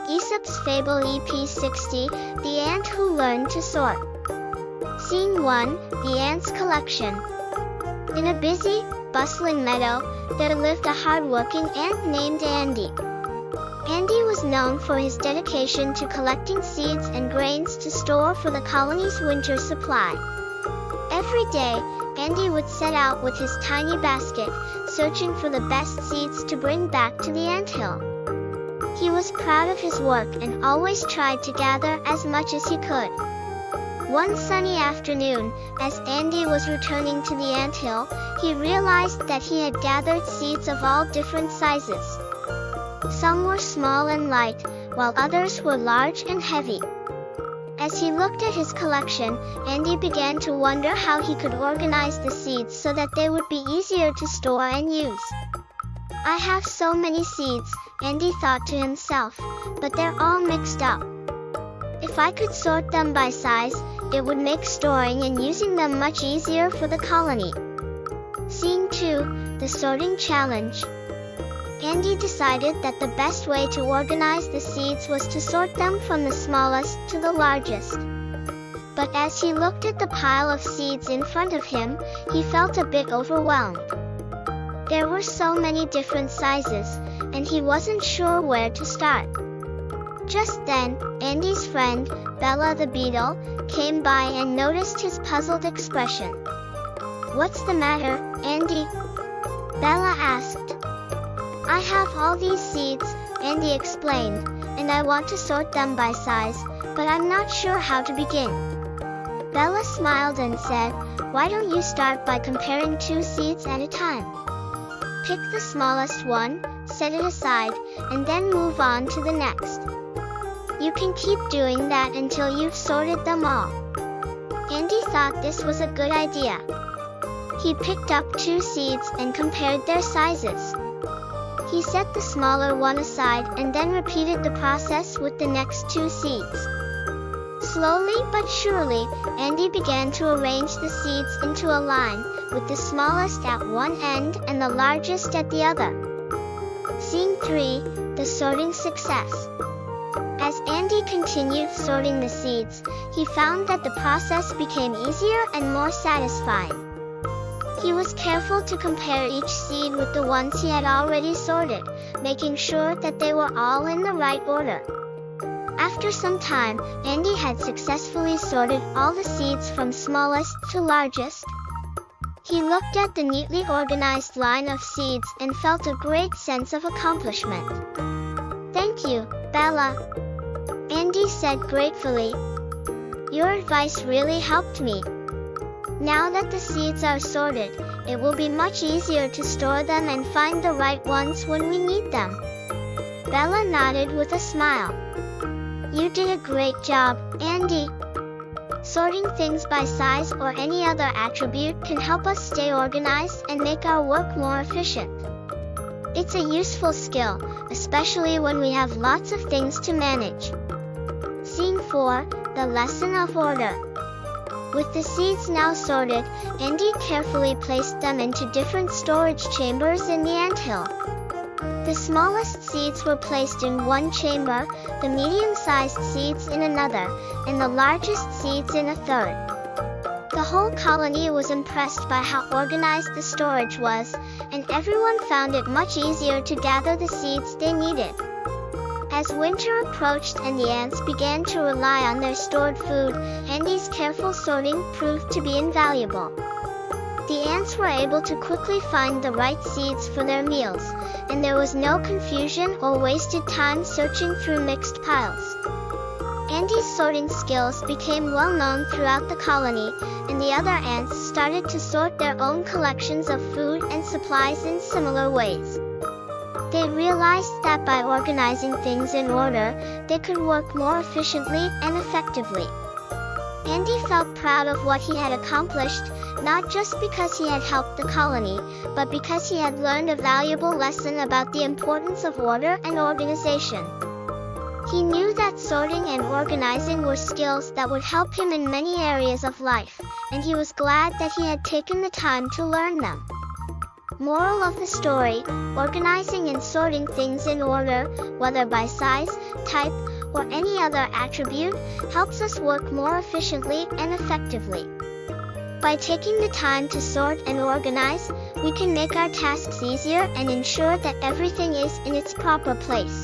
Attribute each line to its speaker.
Speaker 1: Aesop's Fable EP60, The Ant Who Learned to Sort. Scene 1, The Ant's Collection. In a busy, bustling meadow, there lived a hard-working ant named Andy. Andy was known for his dedication to collecting seeds and grains to store for the colony's winter supply. Every day, Andy would set out with his tiny basket, searching for the best seeds to bring back to the anthill. He was proud of his work and always tried to gather as much as he could. One sunny afternoon, as Andy was returning to the anthill, he realized that he had gathered seeds of all different sizes. Some were small and light, while others were large and heavy. As he looked at his collection, Andy began to wonder how he could organize the seeds so that they would be easier to store and use. "I have so many seeds," Andy thought to himself, "but they're all mixed up. If I could sort them by size, it would make storing and using them much easier for the colony." Scene 2, The Sorting Challenge. Andy decided that the best way to organize the seeds was to sort them from the smallest to the largest. But as he looked at the pile of seeds in front of him, he felt a bit overwhelmed. There were so many different sizes, and he wasn't sure where to start. Just then, Andy's friend, Bella the beetle, came by and noticed his puzzled expression. "What's the matter, Andy?" Bella asked. "I have all these seeds," Andy explained, "and I want to sort them by size, but I'm not sure how to begin." Bella smiled and said, "Why don't you start by comparing 2 seeds at a time? Pick the smallest one, set it aside, and then move on to the next. You can keep doing that until you've sorted them all." Andy thought this was a good idea. He picked up 2 seeds and compared their sizes. He set the smaller one aside and then repeated the process with the next 2 seeds. Slowly but surely, Andy began to arrange the seeds into a line, with the smallest at one end and the largest at the other. Scene 3, The Sorting Success. As Andy continued sorting the seeds, he found that the process became easier and more satisfying. He was careful to compare each seed with the ones he had already sorted, making sure that they were all in the right order. After some time, Andy had successfully sorted all the seeds from smallest to largest. He looked at the neatly organized line of seeds and felt a great sense of accomplishment. "Thank you, Bella," Andy said gratefully. "Your advice really helped me. Now that the seeds are sorted, it will be much easier to store them and find the right ones when we need them." Bella nodded with a smile. "You did a great job, Andy. Sorting things by size or any other attribute can help us stay organized and make our work more efficient. It's a useful skill, especially when we have lots of things to manage." Scene 4, The Lesson of Order. With the seeds now sorted, Andy carefully placed them into different storage chambers in the anthill. The smallest seeds were placed in one chamber, the medium-sized seeds in another, and the largest seeds in a third. The whole colony was impressed by how organized the storage was, and everyone found it much easier to gather the seeds they needed. As winter approached and the ants began to rely on their stored food, Andy's careful sorting proved to be invaluable. The ants were able to quickly find the right seeds for their meals, and there was no confusion or wasted time searching through mixed piles. Andy's sorting skills became well known throughout the colony, and the other ants started to sort their own collections of food and supplies in similar ways. They realized that by organizing things in order, they could work more efficiently and effectively. Andy felt proud of what he had accomplished, not just because he had helped the colony, but because he had learned a valuable lesson about the importance of order and organization. He knew that sorting and organizing were skills that would help him in many areas of life, and he was glad that he had taken the time to learn them. Moral of the story: organizing and sorting things in order, whether by size, type, or any other attribute, helps us work more efficiently and effectively. By taking the time to sort and organize, we can make our tasks easier and ensure that everything is in its proper place.